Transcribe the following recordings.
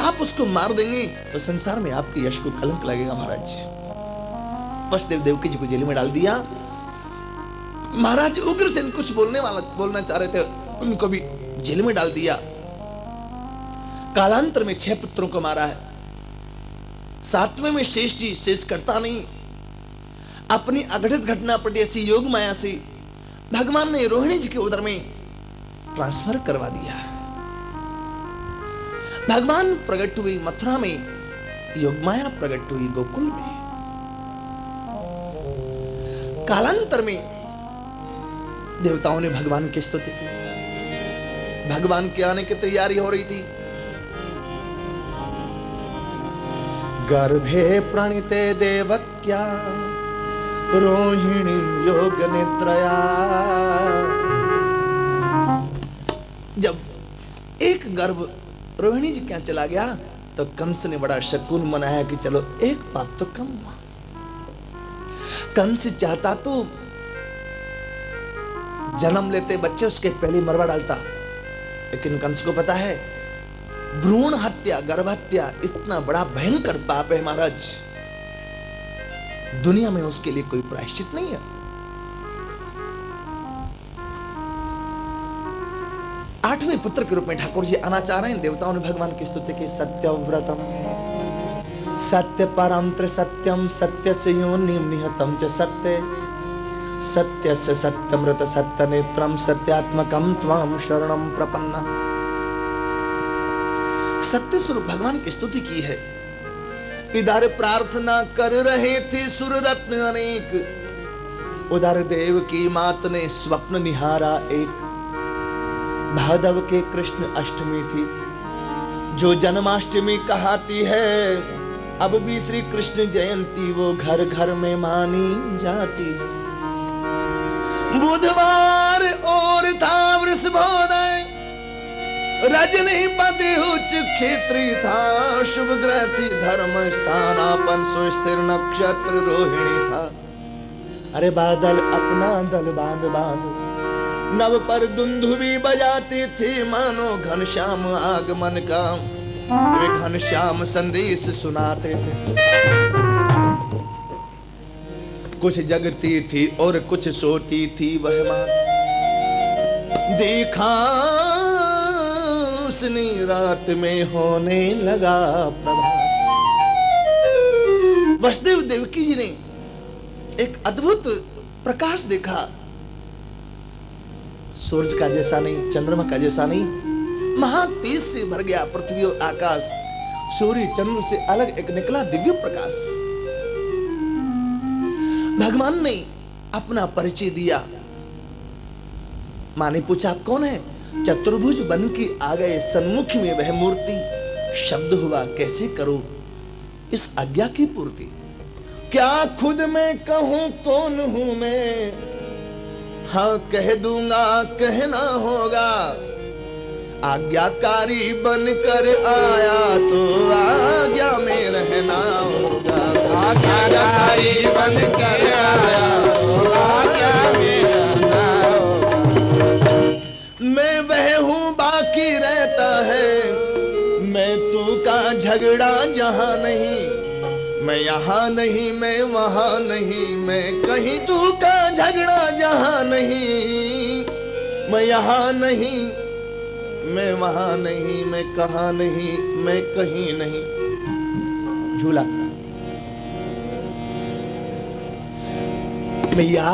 आप उसको मार देंगे तो संसार में आपके यश को कलंक लगेगा महाराज। वसुदेव देवकी जी को जेल में डाल दिया। महाराज उग्रसेन कुछ बोलना चाह रहे थे, उनको भी जेल में डाल दिया। कालांतर में 6 पुत्रों को मारा है। 7वें में शेष जी शेष करता नहीं, अपनी अघटित घटना पर ऐसी योग माया से भगवान ने रोहिणी जी के उदर में ट्रांसफर करवा दिया। भगवान प्रकट हुई मथुरा में, योगमाया प्रकट हुई गोकुल में। कालांतर में देवताओं ने भगवान की स्तुति की। भगवान के आने की तैयारी हो रही थी। गर्भे प्रणीते देवक्या रोहिणी योग निद्रया। जब एक गर्भ रोहिणी जी क्या चला गया तो कंस ने बड़ा शकुन मनाया कि चलो एक पाप तो कम हुआ। कंस चाहता तो जन्म लेते बच्चे उसके पहले मरवा डालता, लेकिन कंस को पता है भ्रूण हत्या, गर्भ हत्या इतना बड़ा भयंकर पाप है महाराज, दुनिया में उसके लिए कोई प्रायश्चित नहीं है। 8वें पुत्र के रूप में ठाकुर जी आना चाह रहे हैं। देवताओं ने भगवान की स्तुति की। सत्यव्रतम सत्य परम त्रिसत्यम सत्य से योनिम निहतम च सत्य सत्य से सत्यमृत सत्य नेत्रम सत्यात्मकम त्वाम शरणम प्रपन्ना। सत्य स्वरूप भगवान की स्तुति की है। इधर प्रार्थना कर रहे थे सुर रत्न अनेक, उधर देव की मात ने स्वप्न निहारा एक। भादव के कृष्ण अष्टमी थी जो जन्माष्टमी कहाती है, अब भी श्री कृष्ण जयंती वो घर घर में मानी जाती है। बुधवार और था वृषभोदय, रजनी पति उच्च क्षेत्री था, शुभ ग्रह थी धर्म स्थानापन सुस्थिर नक्षत्र रोहिणी था। अरे बादल अपना दल बांध बांध नव पर दुंदुभी बजाती थी, मानो घनश्याम आगमन का वे घनश्याम संदेश सुनाते थे। कुछ जगती थी और कुछ सोती थी वह मां, देखा उसने रात में होने लगा प्रभात। वसुदेव देवकी जी ने एक अद्भुत प्रकाश देखा, सूरज का जैसा नहीं, चंद्रमा का जैसा नहीं, महातेज से भर गया पृथ्वी और आकाश। सूर्य चंद्र से अलग एक निकला दिव्य प्रकाश। भगवान ने अपना परिचय दिया। मां ने पूछा आप कौन है? चतुर्भुज बन के आ गए सन्मुख में वह मूर्ति, शब्द हुआ कैसे करो इस आज्ञा की पूर्ति। क्या खुद मैं कहूं कौन हूं मैं, हाँ कह दूंगा कहना होगा। आज्ञाकारी बनकर आया तो आज्ञा में रहना होगा। आज्ञाकारी बनकर आया तो आज्ञा में रहना होगा। मैं वह हूँ बाकी रहता है, मैं तू का झगड़ा जहां नहीं, मैं यहाँ नहीं मैं वहां नहीं, मैं कहीं तू का झगड़ा जहां नहीं, मैं यहाँ नहीं मैं वहां नहीं, मैं कहां नहीं मैं कहीं नहीं। झूला मैया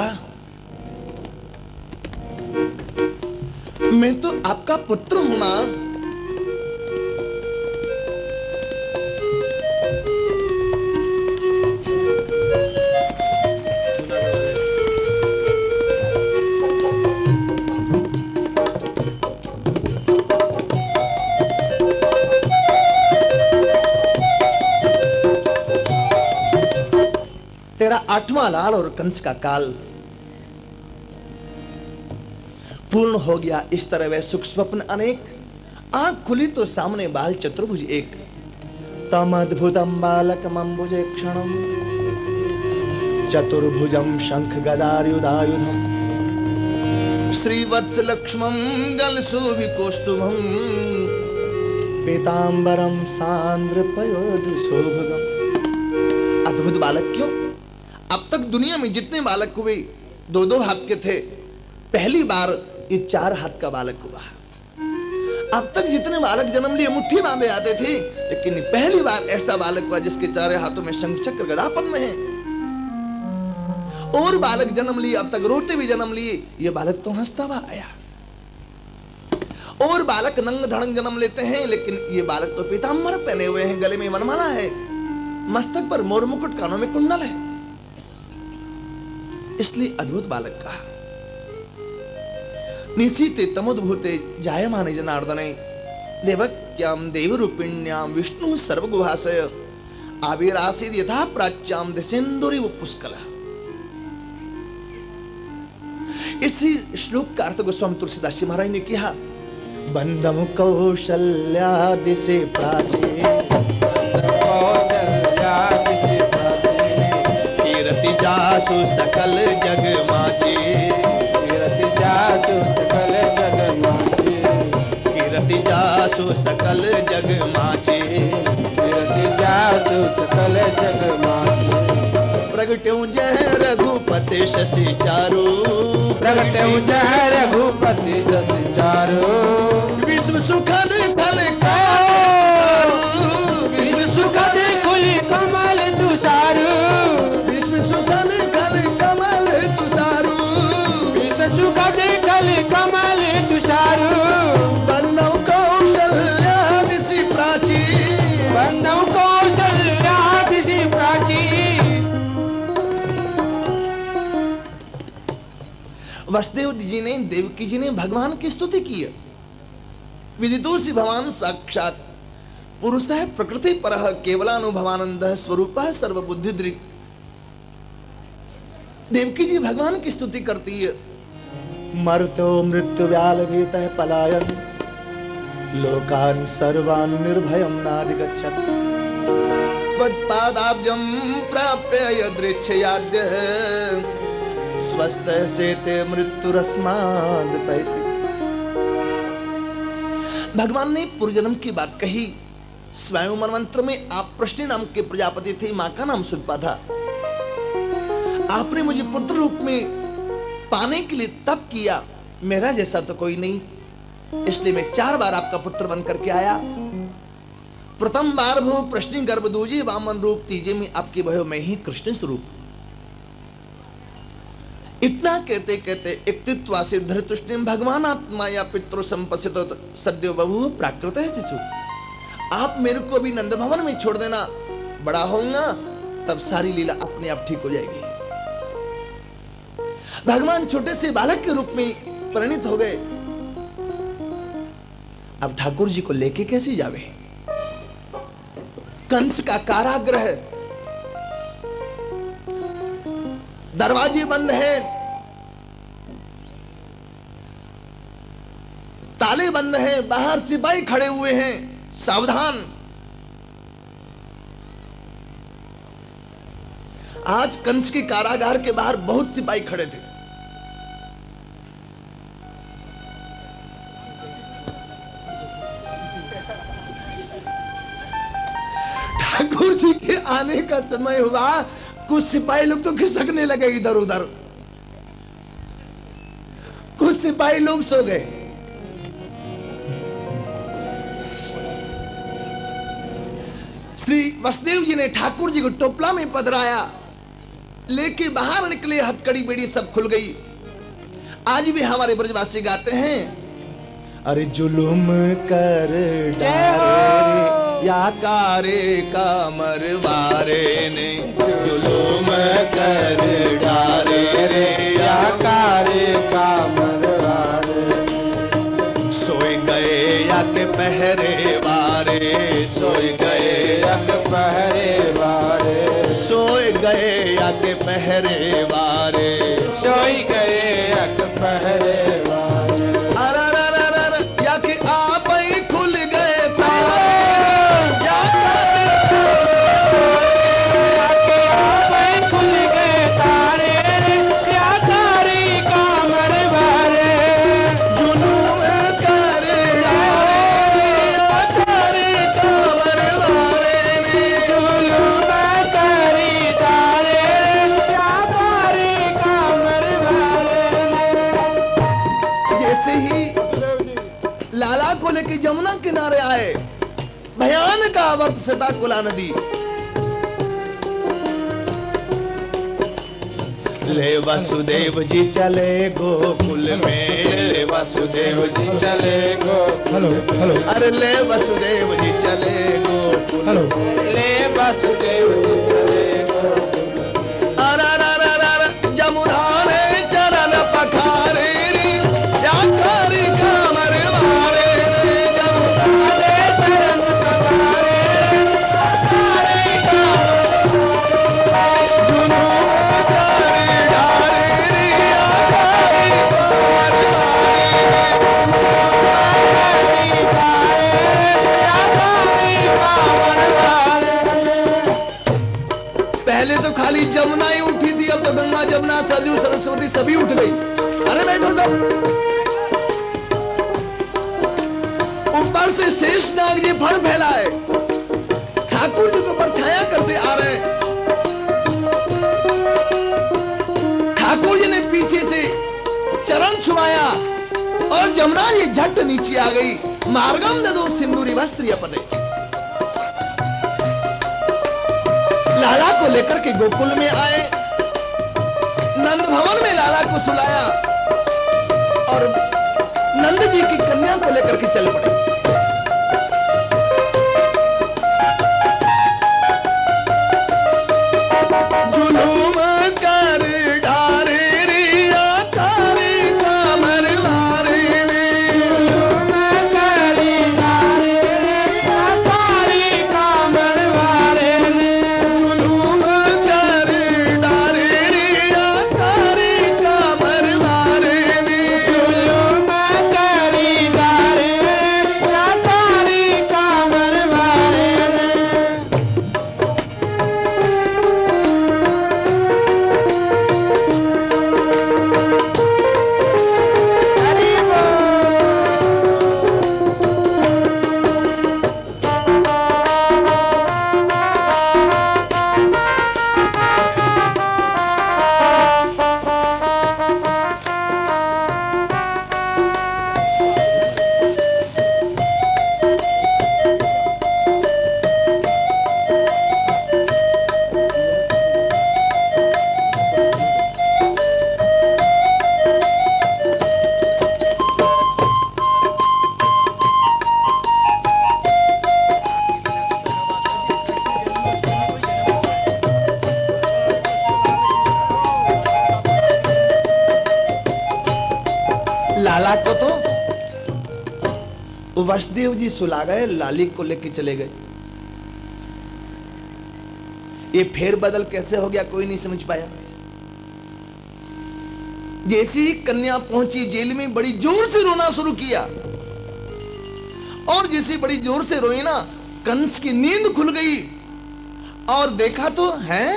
मैं तो आपका पुत्र हूं मां। तेरा 8वां लाल और कंस का काल पूर्ण हो गया। इस तरह वह सुख स्वप्न अनेक, आंख खुली तो सामने बाल चतुर्भुज एक। तम अद्भुतम बालकम अम्बुजे क्षणम चतुर्भुजम शंख गदायुधायुधम श्रीवत्स लक्ष्मम गलशोभि कौस्तुभम पीतांबरम सांद्र पयोधृशोभगम। अद्भुत बालक क्यों? अब तक दुनिया में जितने बालक हुए 2-2 हाथ के थे, पहली बार ये 4 हाथ का बालक हुआ। अब तक जितने बालक जन्म लिए मुट्ठी बांधे आते थे, लेकिन पहली बार ऐसा बालक हुआ जिसके 4 हाथों में शंख चक्र गदा पद्म है। और बालक जन्म लिए, अब तक रोते भी जन्म लिए, ये बालक तो हंसता हुआ आया। और बालक नंग धड़ंग जन्म लेते हैं, लेकिन ये बालक तो पीतांबर पहने हुए हैं, गले में वनमाला है, मस्तक पर मोर मुकुट, कानों में कुंडल है, इसलिए अद्भुत बालक कहा। निशीते तमुद्भूते जायमाने जनार्दने देवक्याम देवरूपिण्याम विष्णु सर्वगुहाशय आविरासीद यथा प्राच्याम दिसेंदुरी पुष्कला। इसी श्लोक का अर्थ गोस्वामी तुलसीदास जी महाराज ने किया। बंदम कौशल्या दिशे प्राचे, कौशल्या दिशे प्राचे, कीर्ति जासु सकल जग माचे, कीर्ति जासु सकल जग माचे, कीर्ति जासु सकल जग माचे, कीर्ति जासु सकल जग माचे। प्रगट्यों जय रघुपति शशि चारु, प्रगट्यों जय रघुपति शशि चारु, विश्व सुखद फल विश्व सुखद कुल कमल तुषारु, विश्व सुखद फल कमल तुषारु, विश्व सुखद कल कमल तुषारु। बंदव कौशल्या दिशि प्राची, बंदव कौशल्या दिशि प्राची। वसुदेव जी ने, देवकी जी ने भगवान की स्तुति की है। विदितोऽसि भवान साक्षात पुरुष है प्रकृति परः केवलानुभवानंद स्वरूप सर्वबुद्धिदृक्। देवकी जी भगवान की स्तुति करती है। मर्त्यो मृत्यु व्याल भीत पलायन लोकान सर्वान निर्भयम नाधिगच्छत्। त्वत्पादाब्जं प्राप्य यदृच्छयाद्य स्वस्थ सेते मृत्युरस्माद् पैति। भगवान ने पूर्वजन्म की बात कही। स्वयं मनवंत्र में आप प्रश्नि नाम के प्रजापति थे, मां का नाम सुल्पा था। आपने मुझे पुत्र रूप में पाने के लिए तप किया, मेरा जैसा तो कोई नहीं, इसलिए मैं 4 बार आपका पुत्र बन करके आया। प्रथम बार भो प्रश्नि गर्भ दूजे वामन रूप, तीजे में आपके भयो में ही कृष्ण स्वरूप। इतना कहते कहते एकत्वासे धृतुष्टि भगवान आत्मा या पितृ संपसित सद्यो बभूव प्राकृत है शिशु। आप मेरे को भी नंद भवन में छोड़ देना, बड़ा होऊंगा तब सारी लीला अपने आप ठीक हो जाएगी। भगवान छोटे से बालक के रूप में परिणित हो गए। अब ठाकुर जी को लेके कैसे जावे? कंस का कारागृह, दरवाजे बंद हैं, ताले बंद हैं, बाहर सिपाही खड़े हुए हैं, सावधान। आज कंस के कारागार के बाहर बहुत सिपाही खड़े थे। ठाकुर जी के आने का समय हुआ, कुछ सिपाही लोग तो खिसकने लगे इधर उधर, कुछ सिपाही लोग सो गए। श्री वसुदेव जी ने ठाकुर जी को टोपला में पधराया, लेके बाहर निकले, हथकड़ी बेड़ी सब खुल गई। आज भी हमारे ब्रजवासी गाते हैं, अरे जुलुम कर डारे या कारे का मरवारे ने, जुलुम कर डारे रे या कारे का मरवारे। सोए गए या के पहरे वारे, सोए गए या के पहरे वारे, सोए गए या के पहरे वारे, सोई गए एक पहरे वारे। या के आप ही खुल गए तारे, या खुल गए तारे रे, या तारे का मरवारे। जुलूम कर डारे, तारे आए, भयानक आवर्त सदा कुला नदी। ले वसुदेव जी चले गोकुल में, ले वसुदेव जी चले गोकुल। हेलो अरे ले वसुदेव जी चले गोकुल, हेलो ले वसुदेव जी चले गोकुल। अरे जमुना ने चरण पखारे रे, या कारी कामर मारे रे, जमुना ने चरण पखारे रे, कारी कामर जुनून कारी डारे रे, या कारी कामर पहले तो खाली जमुना ही उठी थी, अब तो गंगा जमुना सरयू सरस्वती सभी उठ गई। अरे बैठो सब। ऊपर से शेषनाग जी फड़ फैलाए, ठाकुर जी को परछाया करते आ रहे। ठाकुर जी ने पीछे से चरण छुआया और जमुना जी झट नीचे आ गई। मार्गम ददो सिंदूरी वस्त्रिय पदे। लाला को लेकर के गोकुल में आए, नंद भवन में लाला को सुलाया और नंद जी की कन्या को लेकर के चल पड़े। जुलूम कर डारे रिया कारी कामर वारे रे, जुलूम कर डारे रिया कारी कामर वारे रे, जुलूम कर डारे रिया कारी कामर वारे रे, जुलूम कर डारे रिया कारी कामर वारे रे। लाला को तो वसुदेव जी सुला गए, लाली को लेके चले गए। ये फेर बदल कैसे हो गया कोई नहीं समझ पाया। जैसे ही कन्या पहुंची जेल में, बड़ी जोर से रोना शुरू किया और जैसे बड़ी जोर से रोई ना, कंस की नींद खुल गई और देखा तो है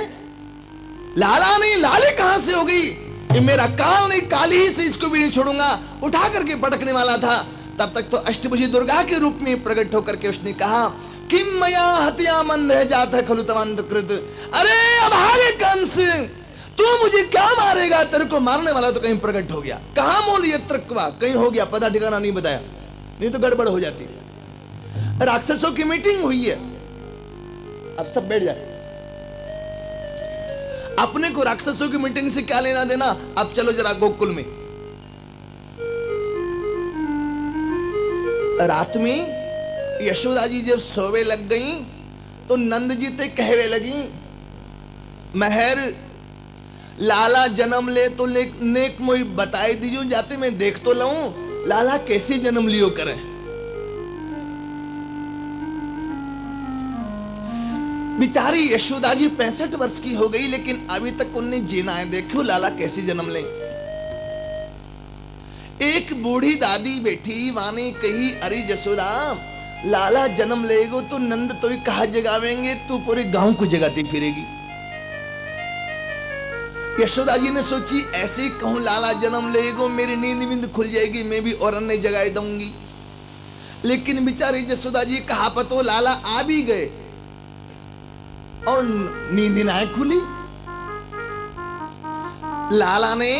लाला नहीं, लाले कहां से हो गई। ये मेरा काल नहीं, काली ही से इसको भी नहीं छोड़ूंगा। उठा करके पटकने वाला था, तब तक तो अष्टभुजी दुर्गा के रूप में प्रकट होकर के उसने कहा, किम मया हत्या मन रह जाता खलु तवंत कृत। अरे अभागे कंस, तू मुझे क्या मारेगा, तेरे को मारने वाला तो कहीं प्रकट हो गया। कहां मोल ये त्रकवा, कहीं हो गया, पता ठिकाना नहीं बताया, नहीं तो गड़बड़ हो जाती। राक्षसों की मीटिंग हुई है, अब सब बैठ जाए। अपने को राक्षसों की मीटिंग से क्या लेना देना। अब चलो जरा गोकुल में। रात में यशोदा जी जब सोवे लग गई तो नंद जी ते कहवे लगी, महर लाला जन्म ले तो नेक मोई बताई दीजो, जाते मैं देख तो लऊं लाला कैसे जन्म लियो करे। बिचारी यशोदा जी 65 वर्ष की हो गई, लेकिन अभी तक उन्हें जीना है। देखो लाला कैसे जन्म ले। एक बूढ़ी दादी बैठी वाने कही, अरे यशोदा लाला जन्म लेगो तो नंद तो ही कहा जगावेंगे, तू पूरे गांव को जगाती फिरेगी। यशोदा जी ने सोची, ऐसे कहूं लाला जन्म लेगो, मेरी नींद वींद खुल जाएगी, मैं भी और अन्य जगाए दूंगी। लेकिन बिचारी यशोदा जी कहा पतो लाला आ भी गए और नींद ना खुली। लाला ने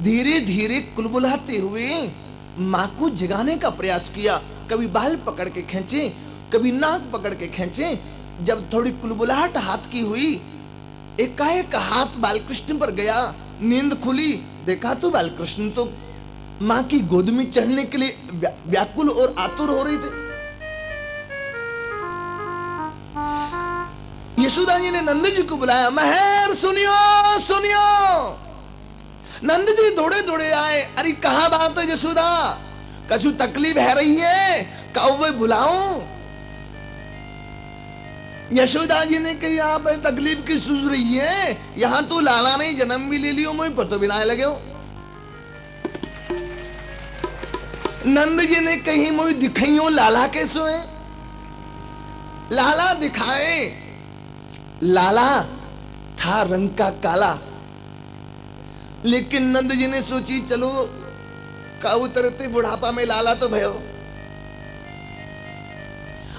धीरे धीरे कुलबुलाते हुए मां को जगाने का प्रयास किया। कभी बाल पकड़ के खींचे, कभी नाक पकड़ के खींचे। जब थोड़ी कुलबुलाहट हाथ की हुई, एकाएक हाथ बालकृष्ण पर गया, नींद खुली, देखा तो बालकृष्ण तो मां की गोद में चढ़ने के लिए व्याकुल और आतुर हो रहे थे। यशोदा जी ने नंद जी को बुलाया, महर सुनियो सुनियो। नंद जी दौड़े दौड़े आए, अरे कहा बात है यशोदा, कछु तकलीफ है रही है, कौवे बुलाऊं? यशोदा जी ने कही आप तकलीफ की सूझ रही है, यहां तो लाला ने जन्म भी ले लियो, मुझे पता भी ना लगे हो। नंद जी ने कही मुझे दिखाइयो लाला कैसे है? लाला दिखाए। लाला था रंग का काला, लेकिन नंद जी ने सोची चलो का उतरते बुढ़ापा में लाला तो भयो,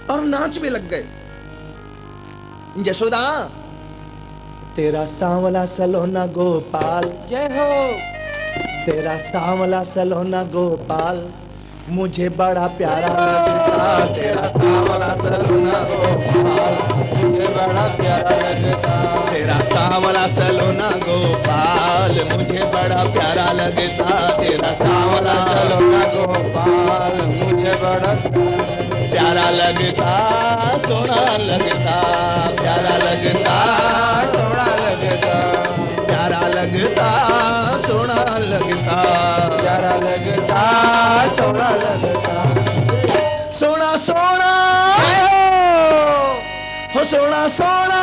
और नाच में लग गए। यशोदा तेरा सांवला सलोना गोपाल, जय हो। तेरा सांवला सलोना गोपाल मुझे बड़ा प्यारा लगता, तेरा सांवला सलोना गोपाल मुझे बड़ा प्यारा लगता, तेरा सांवला सलोना गोपाल मुझे बड़ा प्यारा लगता, तेरा सांवला सलोना गोपाल मुझे बड़ा प्यारा लगता, सोना लगता, प्यारा लगता, सोना लगता, प्यारा लगता, सोना लगता, प्यारा लगता, सोना लगता। सोना सोना हो सोना सोना,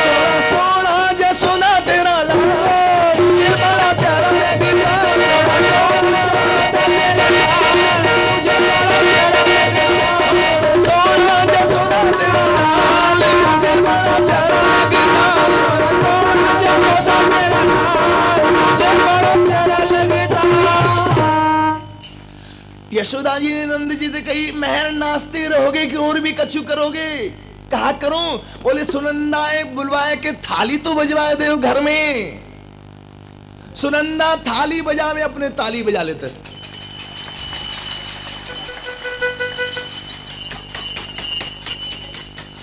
सोना सोना जसोना तेरा लाल मुझे बड़ा प्यारा लगता, सोना जसोना तेरा लाल मुझे बड़ा प्यारा लगता, जसोदा मेरा लाल मुझे बड़ा प्यारा लगता। यशोदा जी ने नंद जी से कही, महर नाचते रहोगे कि और भी कछु करोगे? कहा करूं? बोले सुनंदाए बुलवाए के थाली तो बजवाए दे घर में। सुनंदा थाली बजावे, अपने ताली बजा लेते।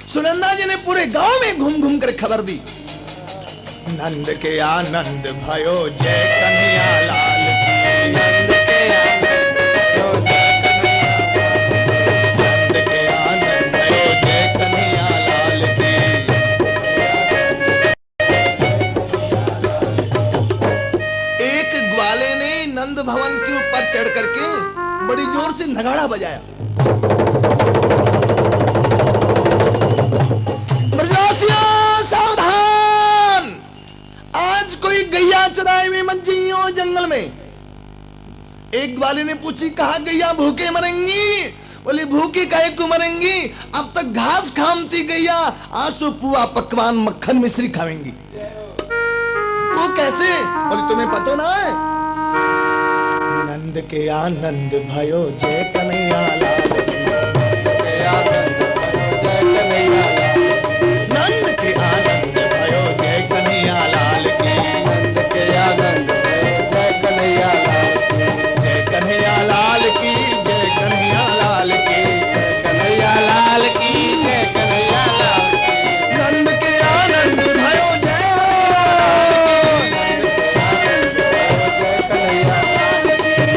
सुनंदा जी ने पूरे गांव में घूम घूम कर खबर दी, नंद के आनंद भयो जय कन्हैया लाल की, नंद के आनंद भयो जय कन्हैया लाल की। एक ग्वाले ने नंद भवन के ऊपर चढ़ करके बड़ी जोर से नगाड़ा बजाया। ब्रजवासियों सावधान, आज कोई गैया चराए में मत जाइयो जंगल में। एक ग्वाले ने पूछी, कहा गैया भूखे मरेंगी? बोली भूखे काहे को मरेंगी, अब तक घास खामती गैया, आज तो पुआ पकवान मक्खन मिश्री खाएंगी। वो कैसे? बोली तुम्हें पता ना है, नंद के आनंद भयो जय कन्हैया लाल की, नंद के आनंद भयो जय कन्हैया लाल की, नंद के आनंद जय कन्हैया लाल की, जय कन्हैया लाल की, जय कन्हैया लाल की, कन्हैया लाल की, जय कन्हैया लाल की। नंद के आनंद भयो जय,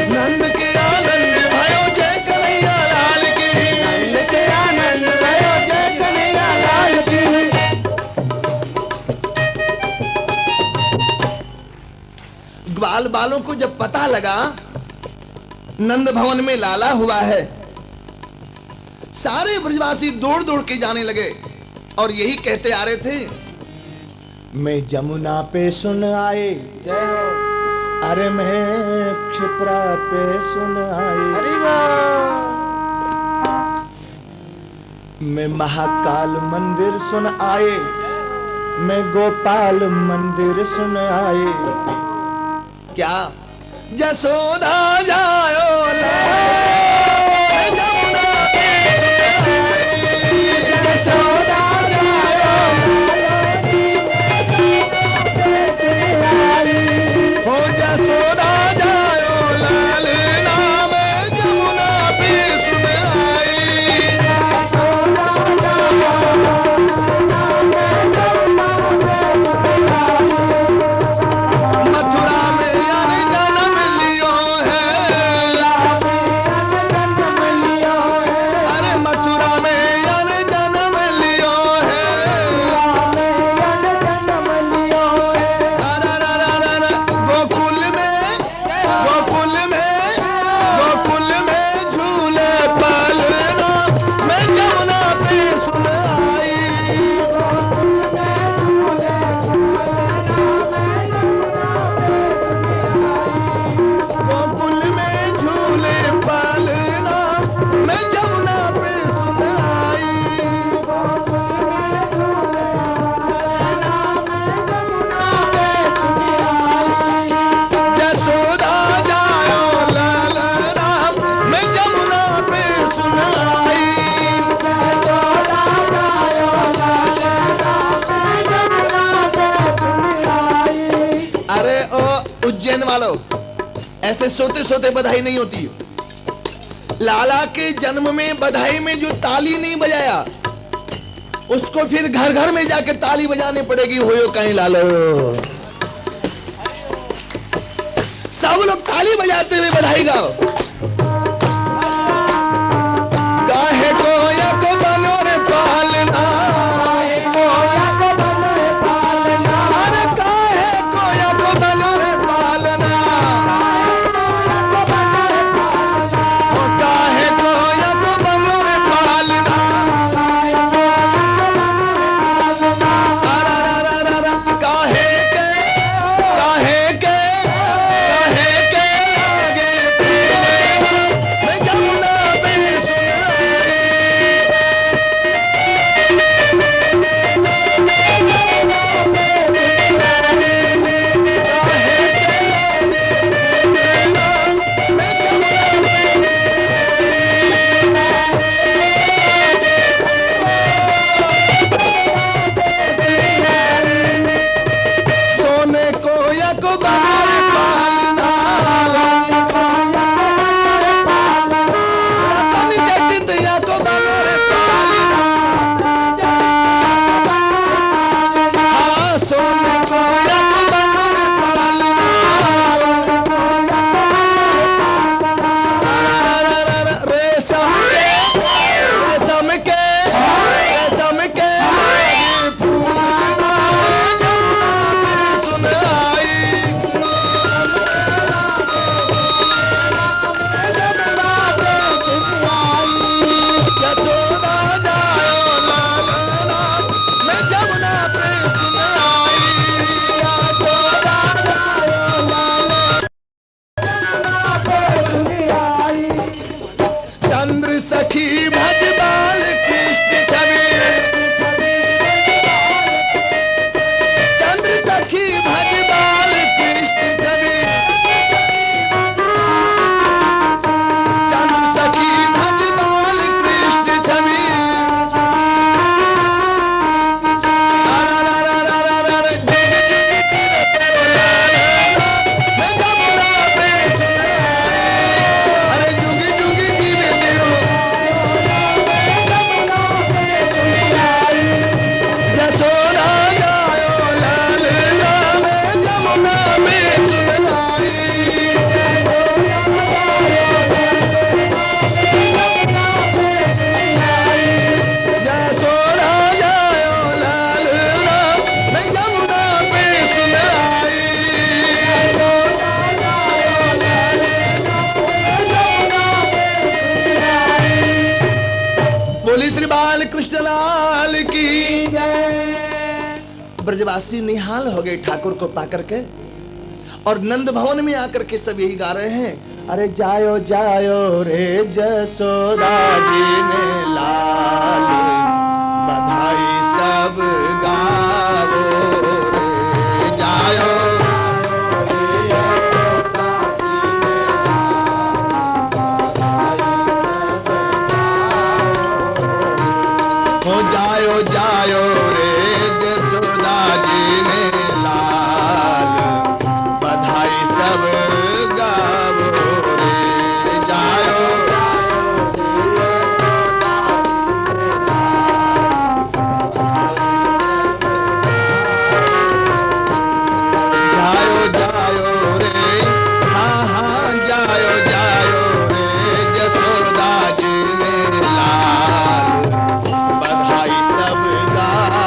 नंद के आनंद भयो जय कन्हैया लाल की, नंद के आनंद भयो जय कन्हैया लाल की। ग्वाल बालों को जब पता लगा नंद भवन में लाला हुआ है, सारे ब्रजवासी दौड़ दौड़ के जाने लगे और यही कहते आ रहे थे, मैं जमुना पे सुन आए, जय हो। अरे मैं क्षिप्रा पे सुन आए, हरि बोल। मैं महाकाल मंदिर सुन आए, मैं गोपाल मंदिर सुन आए। क्या? जसोदा जायो जमुना पे सुन आए, जसोदा जायो हो जसोदा जायो लाल नाम वालों, ऐसे सोते सोते बधाई नहीं होती। लाला के जन्म में बधाई में जो ताली नहीं बजाया, उसको फिर घर घर में जाके ताली बजाने पड़ेगी। होयो कहीं लालो, सब लोग ताली बजाते हुए बधाई गाओ। काहे कोया को बनो रे पालना, कोया को बनो रे पालना, अरे काहे कोया को बनो रे पालना, काहे कोया को बनो रे पालना, काहे के काहे के काहे के आगे मैं जमुना पे सोने कोया को बनो रे पालना, रतन जटित या को बनो रे पालना, हाँ सोने कोया को बनो रे पालना, रेशम के रेशम के फूल सुनाई, यशोदा जायो लाला, मैं जमुना पे सुनाई, यशोदा जायो लाला, चंद्र सखी भज बाल कृष्ण छवि, चंद्र सखी भज बाल कृष्ण छवि, चंद्र सखी भज बाल कृष्ण छवि, मैं जमुना पे सुनाई, अरे जुग जुग जीवे तेरो, यशोदा जायो लाल राम, जमुना में सुनाई, यशोदा जायो लाल राम, मैं जमुना पे सुनाई, बोली श्री बाल कृष्ण लाल की जय। ब्रजवासी निहाल हो गए ठाकुर को पाकर के, और नंद भवन में आकर के सब यही गा रहे हैं, अरे जायो जायो रे जसोदा जी ने लाल, बधाई सब गावो रे, जायो हो जायो जायो रे जसोदा जी ने लाल, बधाई सब गावो रे, जायो जायो जायो रे, हाँ हाँ जायो जायो रे जसोदा जी ने लाल, बधाई सब गावो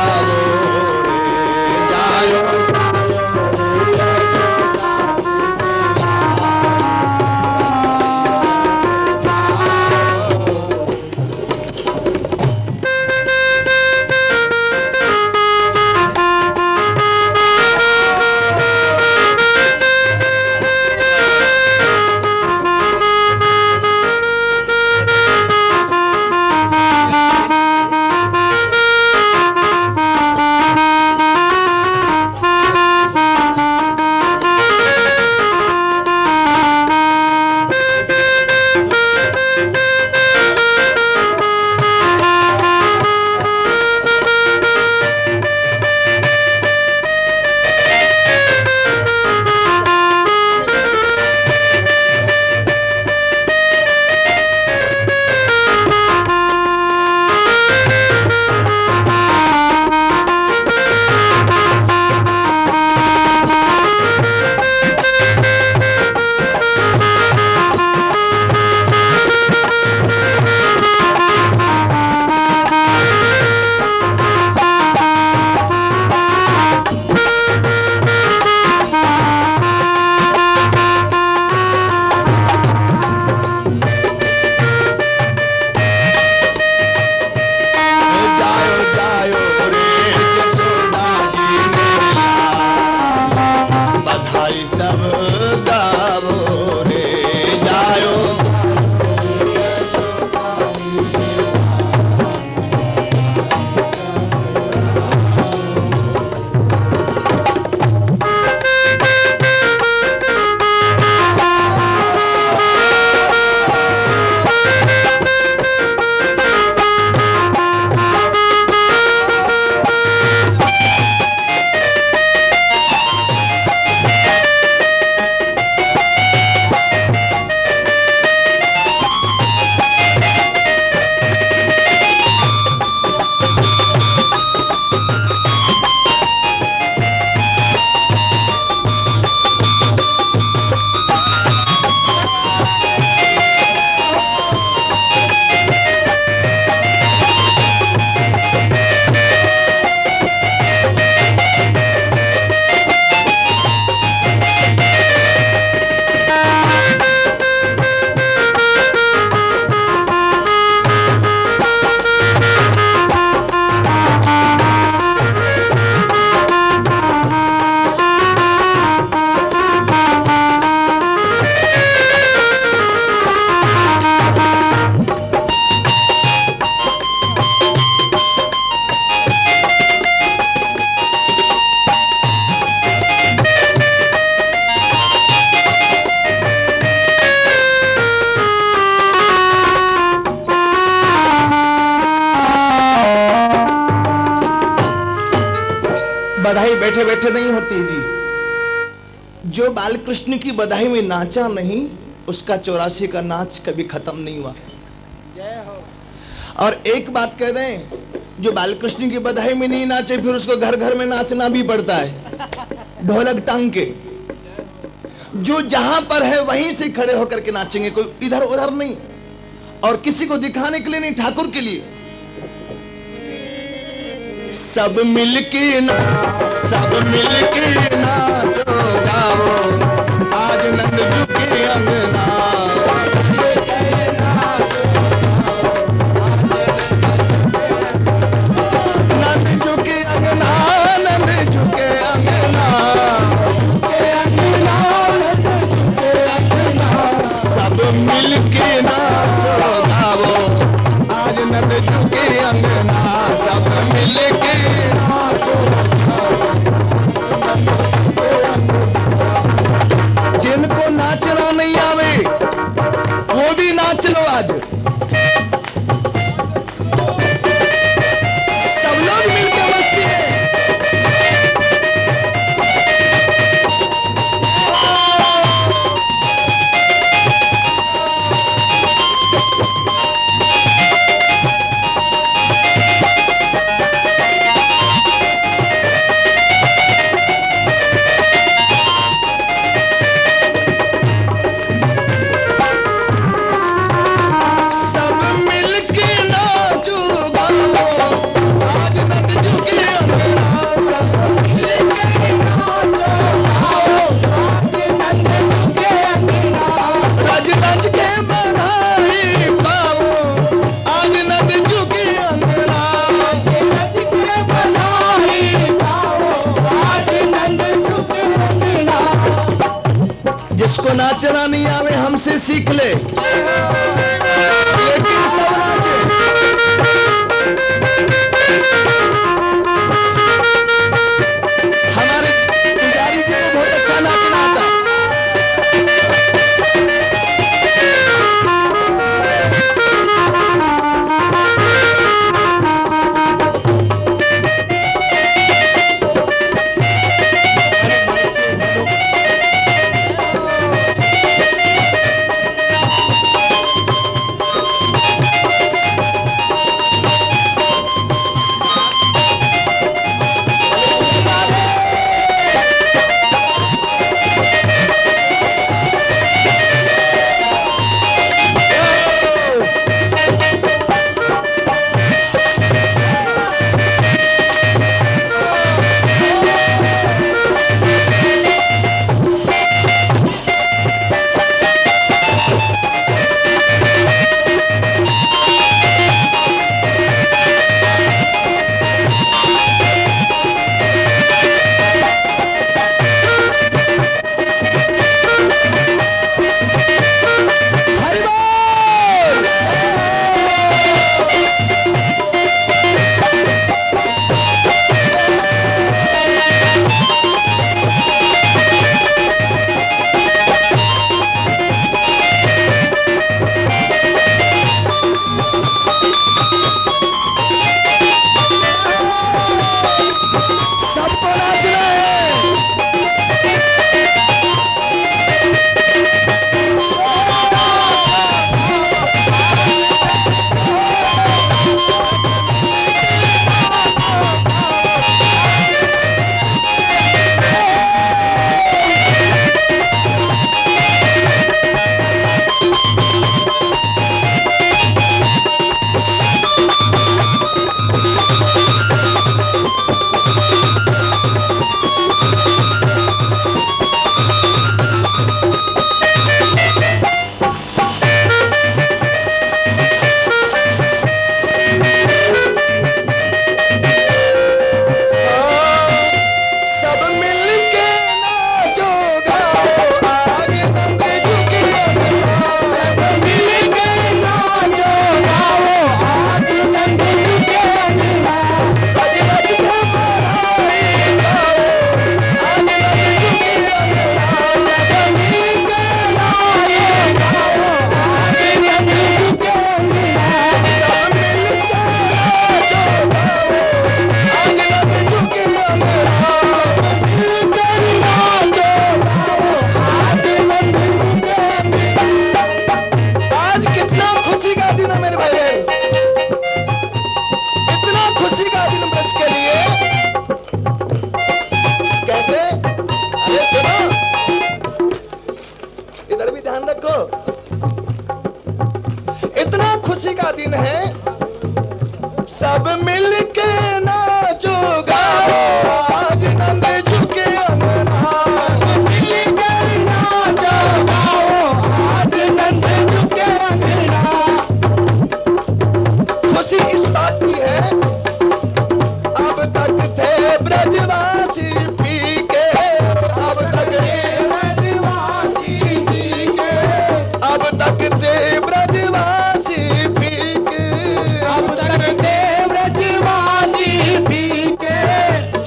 बधाई बैठे बैठे नहीं होती जी। जो बालकृष्ण की बधाई में नाचा नहीं, उसका 84 का नाच कभी खत्म नहीं हुआ। जय हो। और एक बात कह दें, जो बालकृष्ण की बधाई में नहीं नाचे, फिर उसको घर घर में नाचना भी पड़ता है, ढोलक टांग के। जो जहां पर है वहीं से खड़े होकर के नाचेंगे, कोई इधर उधर नहीं, और किसी को दिखाने के लिए नहीं, ठाकुर के लिए। सब मिलके नाचो गाओ, आज नंद झुके अंगना। नंद झुके अंगना, नंद झुके अंगना, सब मिलके नाचो गाओ, आज नंद झुके अंगना। सब मिलके नाचो गाओ। जिनको नाचना नहीं आवे वो भी नाच लो आज। सब लोग मिलके मस्ती है। जिसको नाचना नहीं आवे हमसे सीख ले, लेकिन सब नाचे। हमारे पुजारी जी को बहुत अच्छा नाचना आता। सब मिल के नाचो गाओ आज नंद जी के अंगना। मिल के नाचो गाओ आज नंद जी के अंगना। खुशी इस बात की है अब तक थे ब्रजवासी फीके, अब तक थे ब्रजवासी फीके, अब तक थे ब्रजवासी फीके, अब तक थे ब्रजवासी फीके।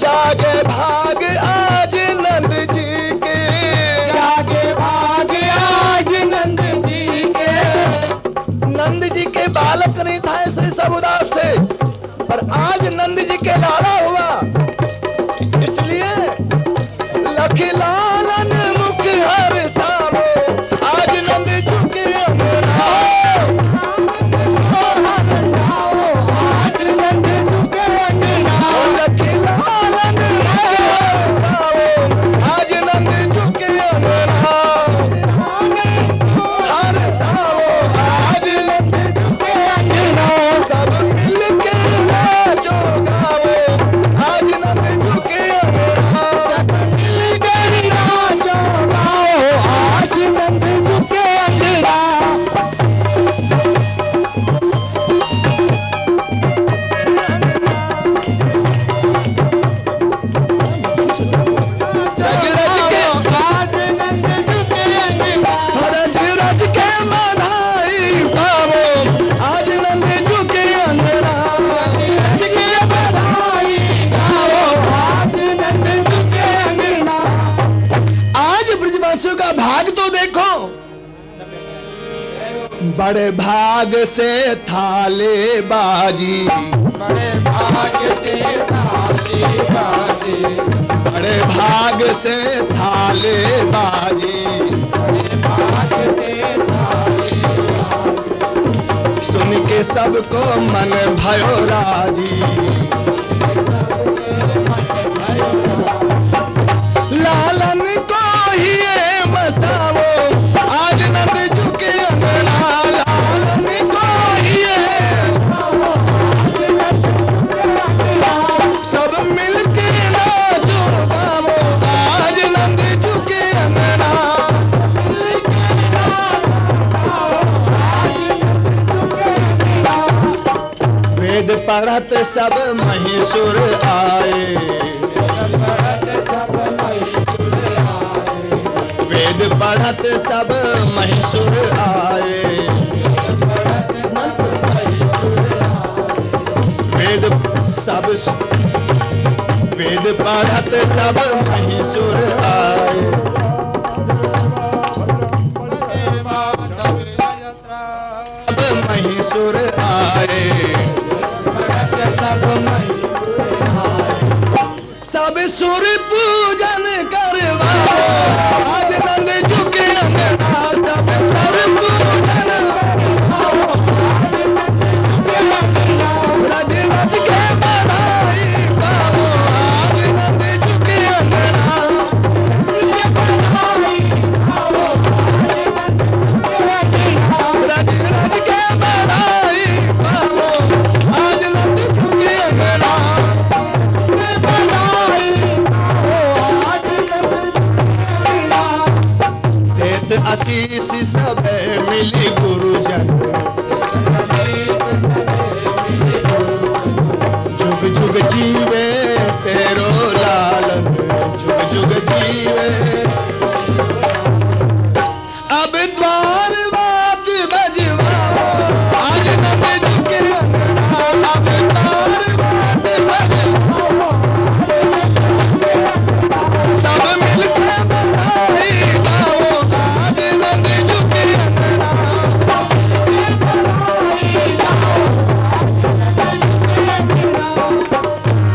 जागे भाग आज नंद जी के, जागे भाग आज नंद जी के। नंद जी के बालक नहीं था इसलिए सब उदास थे, पर आज नंद जी के लाला हुआ इसलिए लख लालन मुख हर सावो आज नंद जी के अंगना। आज नंद जी के अंगना लख लालन मुख हर सावो आज नंद जी के अंगना। हर सावो आज नंद जी के अंगना। सब मिल के नाचो गाओ आज नंद जी के अंगना। सब मिल के नाचो गाओ आज नंद जी के अंगना। रज रज के आज नंद जी के अंगना। रज रज के बधाई पावो आज नंद जी के अंगना। रज के बधाई गाओ आज नंद जी के अंगना। आज ब्रजवासियों का भाग तो देखो, बड़े भाग से थाले बाजी, बड़े भाग्य से ताली बाजी, बड़े भाग से थाले बाजी। बड़े भाग्य से ताली बाजी। सुन के सबको मन भयो राजी। लालन को ही मसावो आज नंद जी के अंगना। लालन को ही सब मिल के नाचो गावो आज नंद जी के अंगना। वेद पढ़त सब महिषुर आए, वेद पढ़त सब महिषुर आए। वेद सब वेद पढ़त सब महिषुर आए। सब महिषुर आए। सब सुर पूजन करवाओ आज नंद जी के अंगना। सब सुर पूजन करवाओ रज रज के बधाई पाओ आज नंद जी के अंगना। रज रज के बधाई पाओ आज नंद जी के अंगना। देत आशीष सब मिली गुरुजन। जुग जुग जीवे तेरो लालन, जुग जुग जीवे। अब द्वार बात बजवाओ आज नंद जी के अंगना। अब द्वार बात बजवाओ सब मिल के बधाई गाओ आज नंद जी के अंगना।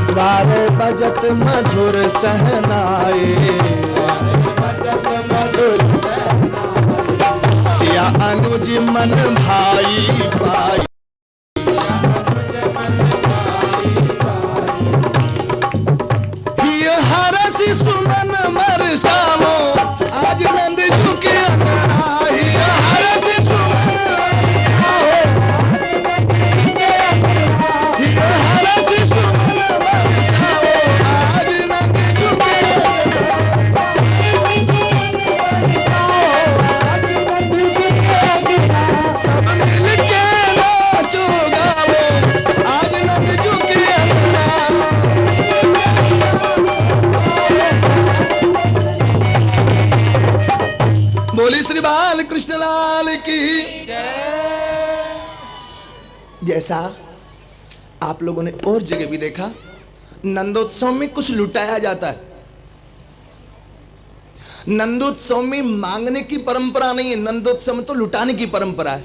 द्वारे बजत मधुर सहनाए, सिया अनुज मन भाई पाई। हिय हरसि सुमन मरसावो आज नंद जी के अंगना। हिय हरसि सुमन हिय की। जैसा आप लोगों ने और जगह भी देखा, नंदोत्सव में कुछ लुटाया जाता है। नंदोत्सव में मांगने की परंपरा नहीं है, नंदोत्सव में तो लुटाने की परंपरा है।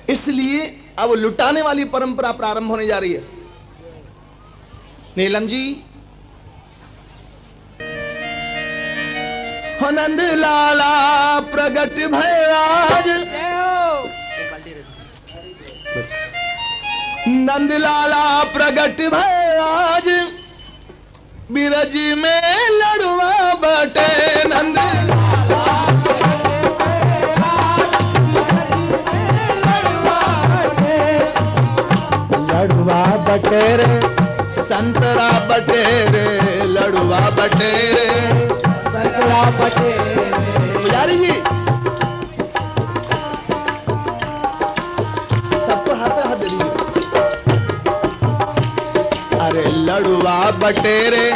इसलिए अब लुटाने वाली परंपरा प्रारंभ होने जा रही है। नीलम जी, नंद लाला प्रगट भयाज, बस नंद लाला प्रगट भयाज, बिरज में लड़वा बटे। नंद लड़वा बटेरे, संतरा बटेरे, लड़वा बटेरे, संतरा बटेरे। पुजारी जी सबको हाथ हाथ दे दीजिए। अरे लड़वा बटेरे,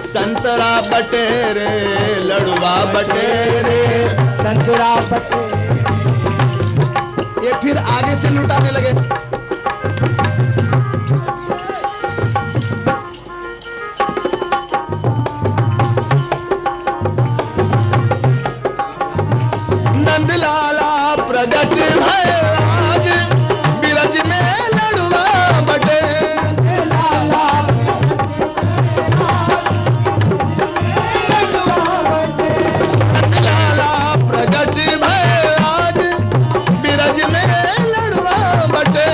संतरा बटेरे, लड़वा बटेरे, संतरा बटेरे। ये फिर आगे से लुटाने लगे। नंद लाला प्रगट भयाज, बिरज में लड़वा बटे। लाला प्रगट भयाज, बिरज में लड़वा बटे।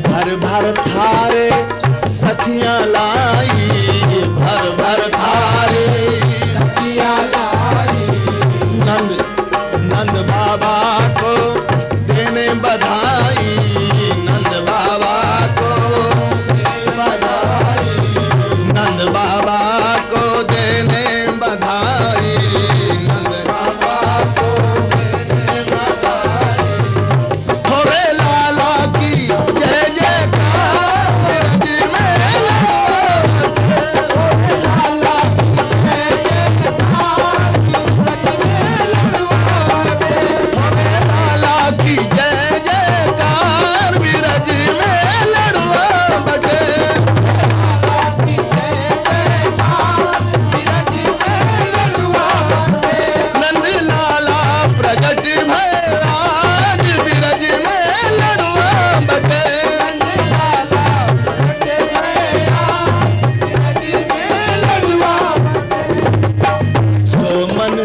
भर भर थारे सखियां लाई, भर भर थारे सखियां लाई। नंद बाबा को देने बधाई, नंद बाबा को देने बधाई, नंद बाबा को देने बधाई, नंद बाबा को देने बधाई। होरे लाला की जय जयकार,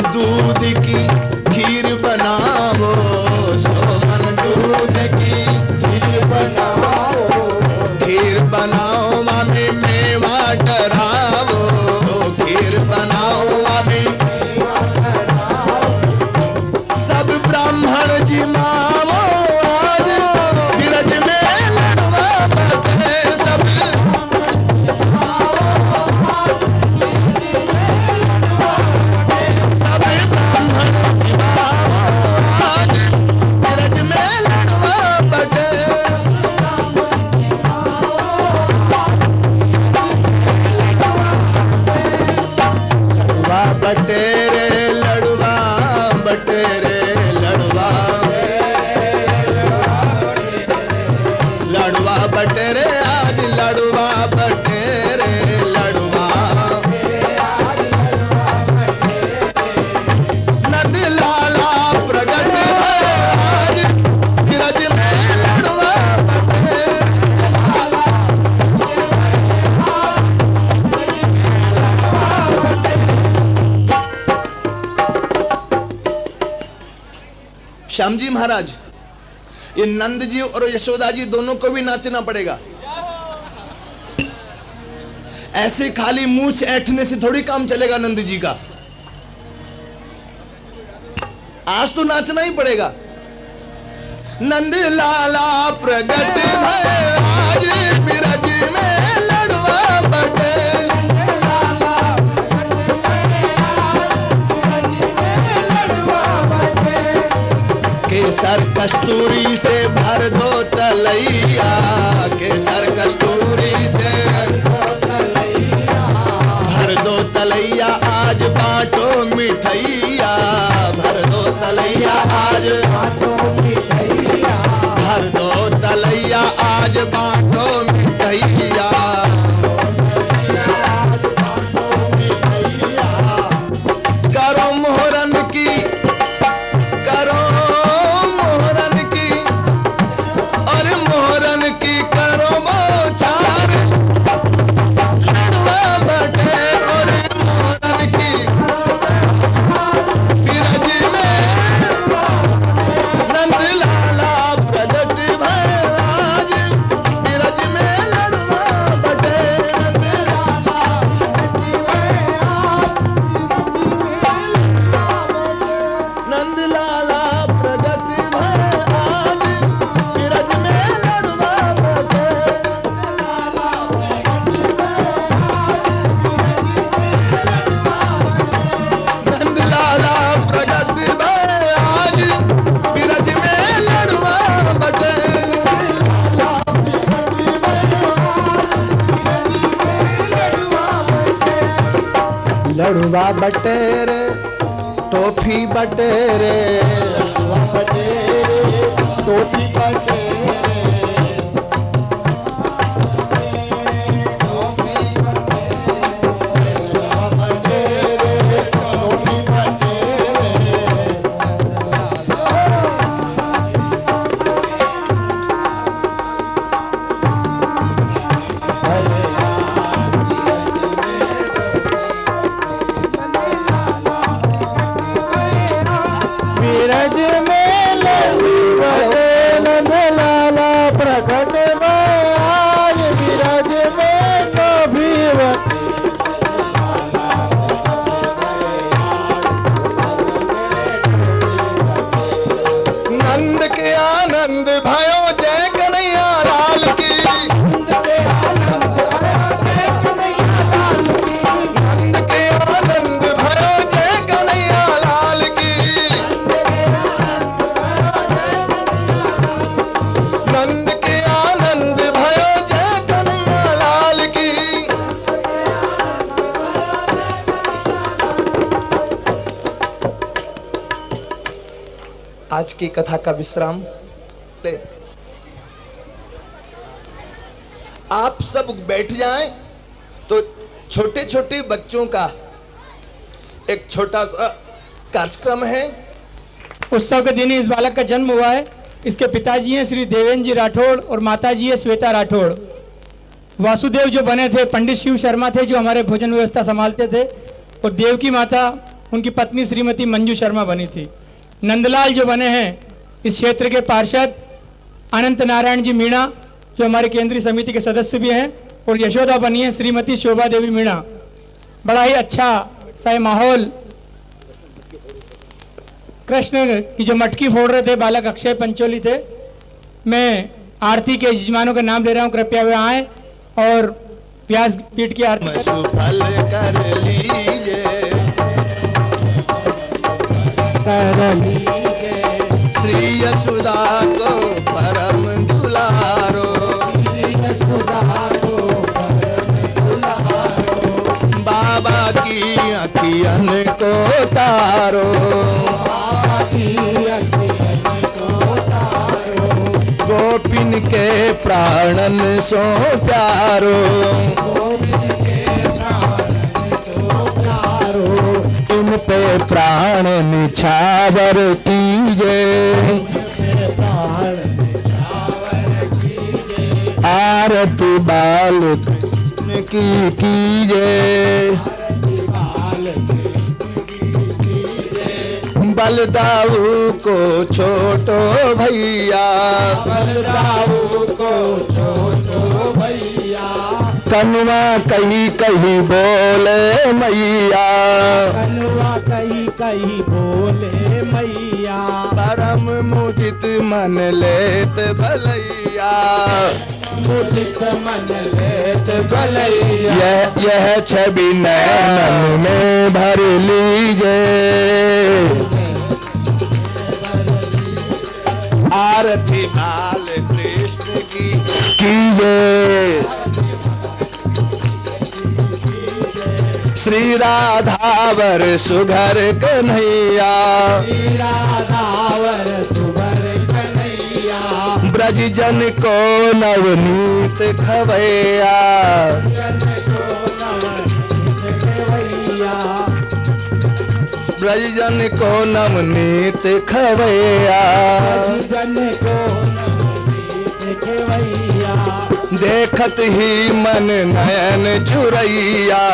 दूध की खीर बनाओ, सोमन दूध की खीर बनाओ, खीर बनाओ मामी मेवा डराओ, खीर बनाओ मामी मेवा डराओ। सब ब्राह्मण जी मावो आज, बिरज में लड़वा बटे। सब बटेरे लड़वा बटेरे लड़वा, लड़वा बटेरे आज लड़वा बटेरे लड़वा। नंद लाला प्रगट भयाज, बिरज में लड़वा श्याम जी महाराज, ये नंद जी और यशोदा जी दोनों को भी नाचना पड़ेगा। ऐसे खाली मूछ ऐठने से थोड़ी काम चलेगा नंद जी का। आज तो नाचना ही पड़ेगा। नंद लाला प्रगट भयाज, बिरज में लड़वा बटे। केस केसर कस्तूरी से भर दो तलैया, केसर कस्तूरी से भर दो तलैया, आज बांटो मिठैया, भर दो तलैया आज बांटो मिठैया, भर दो तलैया आज बांटो मिठैया। करो मोहरन की, करो मोहरन की, और मोहरन की करो बौछार, लड़वा बटे और मोहरन की बिरज में नंद लाला प्रगट भय आज, बिरज में लड़वा बटे नंद लाला नंद लाला प्रगट भय आज, बिरज में लड़वा बटे नंद लाला प्रगट भय आज, बिरज में लड़वा बटे। लड़वा बटे रे टोफी बटे रे, टोफी बटे बिरज में लड़वा नंद लाला प्रकट भय आज, बिरज में टोफी नंद के आनंद भयो जय कन्हैया लाल की, नंद के आनंद भयो जय कन्हैया लाल की, नंद के आनंद भयो जय कन्हैया लाल की। आज की कथा का विश्राम ले। आप सब बैठ जाएं तो छोटे छोटे बच्चों का एक छोटा सा कार्यक्रम है। उत्सव के दिन ही इस बालक का जन्म हुआ है। इसके पिताजी हैं श्री देवेंद्र जी राठौड़ और माताजी है श्वेता राठौड़। वासुदेव जो बने थे पंडित शिव शर्मा थे जो हमारे भोजन व्यवस्था संभालते थे, और देव की माता उनकी पत्नी श्रीमती मंजू शर्मा बनी थी। नंदलाल जो बने हैं इस क्षेत्र के पार्षद अनंत नारायण जी मीणा जो हमारे केंद्रीय समिति के सदस्य भी हैं, और यशोदा बनी है श्रीमती शोभा देवी मीणा। बड़ा ही अच्छा सा माहौल। कृष्ण की जो मटकी फोड़ रहे थे बालक अक्षय पंचोली थे। मैं आरती के यजमानों का नाम ले रहा हूँ, कृपया वे आए और व्यास पीठ की आरती सुफल कर लीजिए, श्री यशोदा को परम दुलारो, बाबा की अखियन को तारो, गोपिन के प्राणन सो प्यारो, इन पे प्राण निछावर कीजे, आरती बाल की कीजे, बलदाऊ को छोटो भैया, बलदाऊ को छोटो भैया, कनुआ कही कही बोले मैया, कनुआ कही कही बोले मैया, परम मुदित मन लेत भलैया, मुदित मन लेत भलैया, यह छवि नैनन में भर लीजिए, श्री राधावर सुघर कन्हैया, राधावर सुभर कन्हैया, ब्रज जन को नवनीत खवैया, ब्रज जन को नवनीत खवैया, जन को नवनीत खवैया, देखत ही मन नयन चुरैया,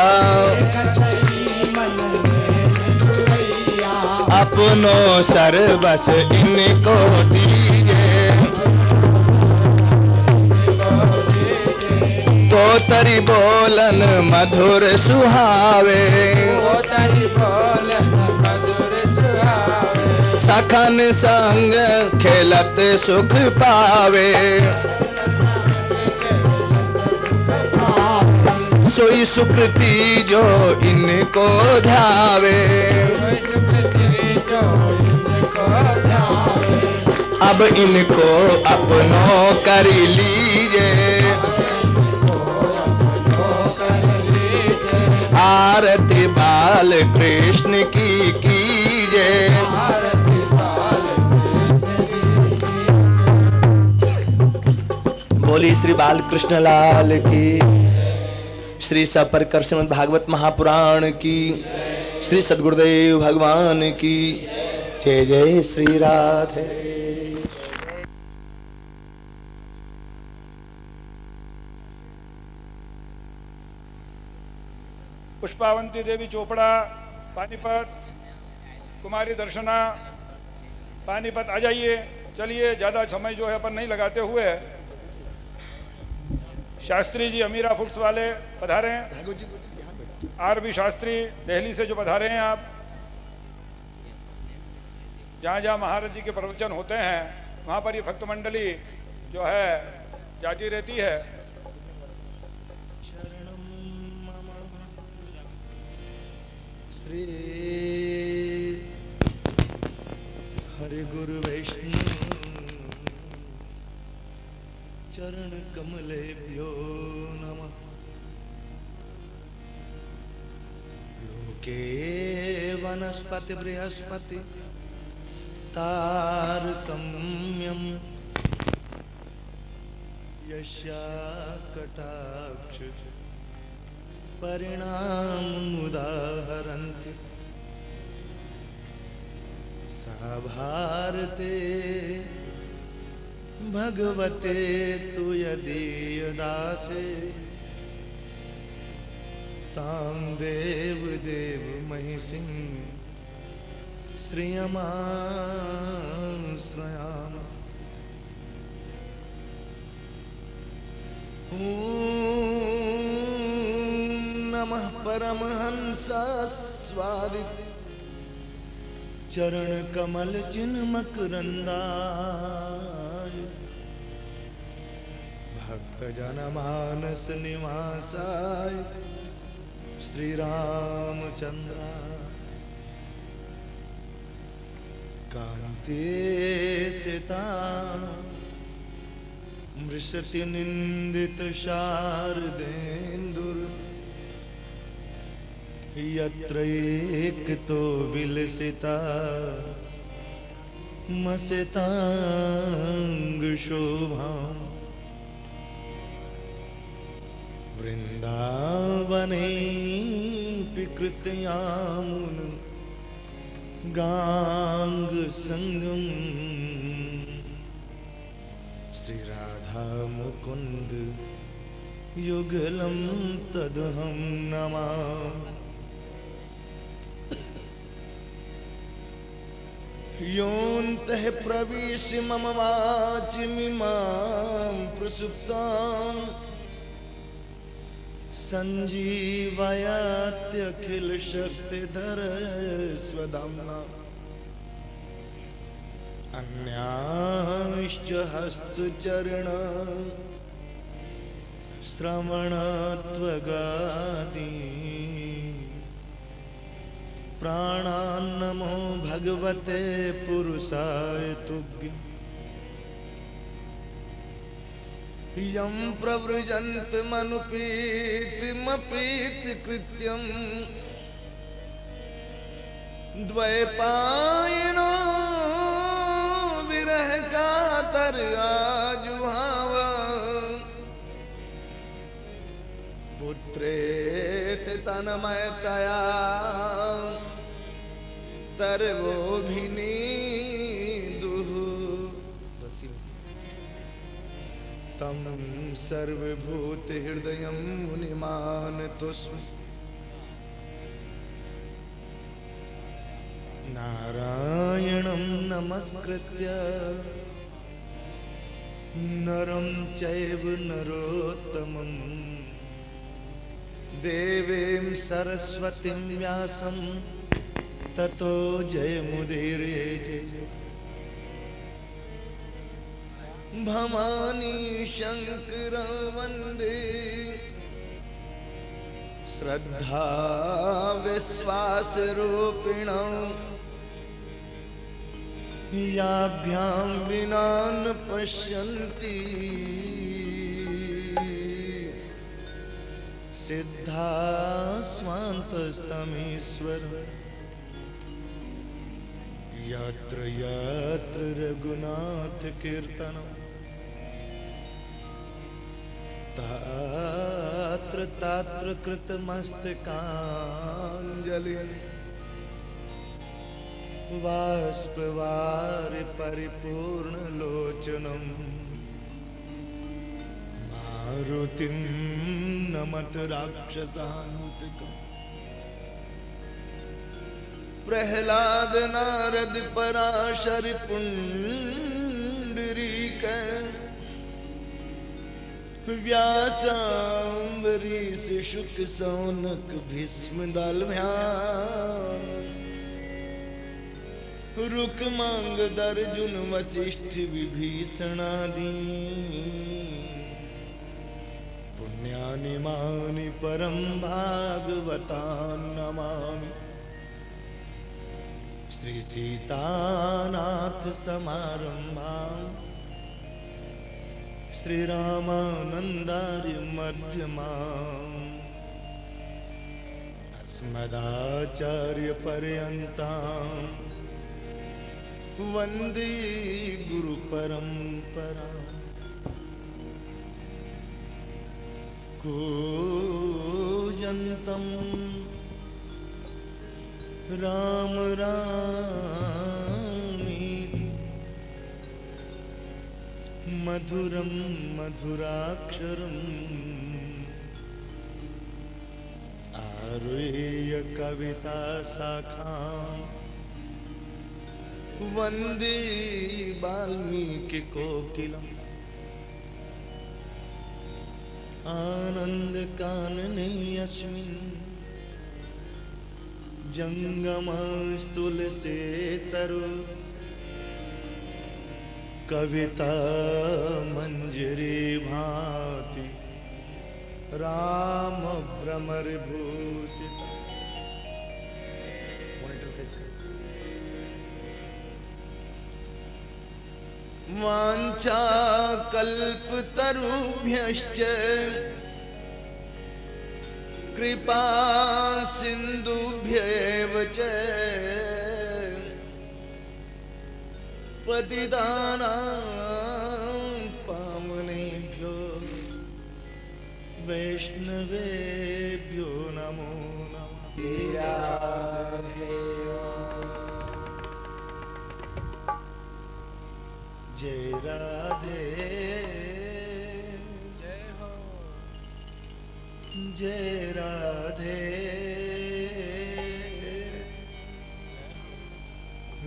अपनो सर्वस इनको दीजे, तो तरी बोलन मधुर सुहावे, सखन संग खेलत सुख पावे, सोई सुकृति जो इनको ध्यावे, अब इनको अपनों कर लीजे, आरती बाल कृष्ण की कीजे, बोली श्री बाल कृष्ण लाल की, श्री सपरकर श्रीमद् भागवत महापुराण की, श्री सद्गुरुदेव भगवान की जय। जय श्री राधे। पुष्पावंती देवी चोपड़ा पानीपत, कुमारी दर्शना पानीपत आ जाइए। चलिए, ज़्यादा समय जो है अपन नहीं लगाते हुए, शास्त्री जी अमीरा फुड्स वाले पधारे हैं, आर.बी. शास्त्री दिल्ली से जो पधारे हैं आप, जहाँ जहाँ महाराज जी के प्रवचन होते हैं वहाँ पर ये भक्त मंडली जो है जाती रहती है। श्री हरि गुरु वैष्णव चरण कमलेभ्यो नमः। लोके वनस्पति बृहस्पति तारतम्यम यस्या कटाक्ष परिणाममुदाहरन्ति सा भारते भगवते तु यदीयदासे तां देव देव महिषीं श्रियमाश्रयाम। नमः परमहंसास्वादित चरण कमल चिन्ह मकरंदाय भक्त जन मानस निवासाय श्री रामचंद्रा कांते सीता मृषति निंदित शारदेन्दुर यत्र एकतो विलसिता मसितांग शोभा वृंदावने कृतयामुन गांग संगम श्री राधा मुकुंद युगलम तदहं नमामि। योऽन्तः प्रविश्य मम वाचमिमां प्रसुप्तां सञ्जीवयत्यखिलशक्तिधर स्वधाम्ना अन्यांश्च हस्तचरण श्रवणत्वगादि प्राणान्नमो भगवते पुरुषाय तुभ्यम्। यं प्रव्रजन्तमनुपीतिमपीति कृत्यं द्वैपायनो विरह का तर आजुहावा पुत्रेत तन्मयतया तरवो भिनी तम सर्वभूत हृदयं मुनिमान तुस्म नारायणं नमस्कृत्य नरं चैव नरोत्तमं देवीं सरस्वतीं व्यासं ततो जयमुदीरये जय भवानी शंकर वंदे श्रद्धा विश्वास रूपिण याभ्यां विना न पश्यन्ति सिद्धा स्वान्तस्तमीश्वर यत्र यत्र रघुनाथ कीर्तनम् तत्र तत्र कृतमस्तकाञ्जलिं बाष्पवारि परिपूर्णलोचनं मारुतिं नमत राक्षसान्तिकम् प्रहलाद नारद पराशर पुंडरीक व्यासांबरीश शुक सौनक भीष्म दालभ्याम रुक मांग दर्जुन वशिष्ठ विभीषणादि पुण्यानि मानि परम भागवतान् नमामि श्री सीतानाथ समारंभां श्री रामानंदार्य मध्यमाम् अस्मदाचार्य पर्यन्तां वन्दे गुरु परंपरां कूजन्तं राम रामीति मधुरं मधुराक्षरम् आरुह्य कविता शाखां वन्दे वाल्मीकि कोकिलम् आनन्दकानने यस्मिन् जंगमस्तुलसेतरु कविता मंजरी भाति राम भ्रमर भूषित वाञ्छा कल्पतरुभ्यश्च कृपा सिन्धुभ्येव च पतितानां पावनेभ्यो वैष्णवेभ्यो नमो नमः। जय राधे जय राधे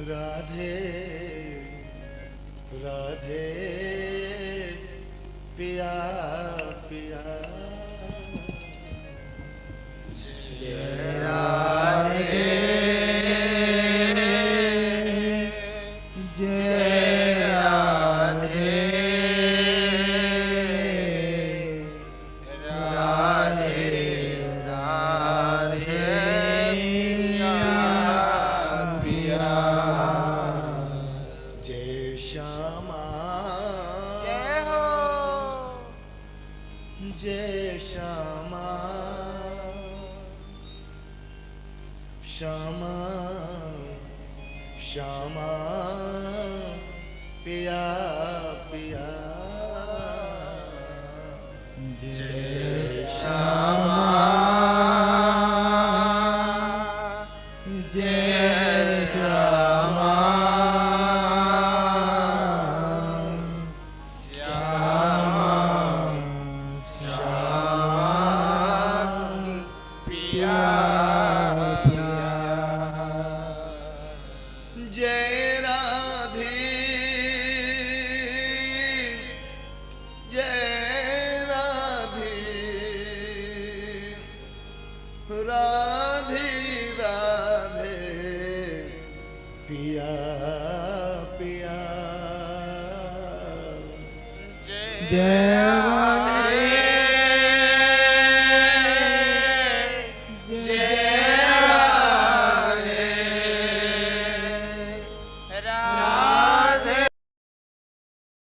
राधे राधे पिया पिया जय राधे श्यामा पिया पिया जय श्यामा जय श्यामा जय राधे जय राधे राधे राधे पिया पिया जय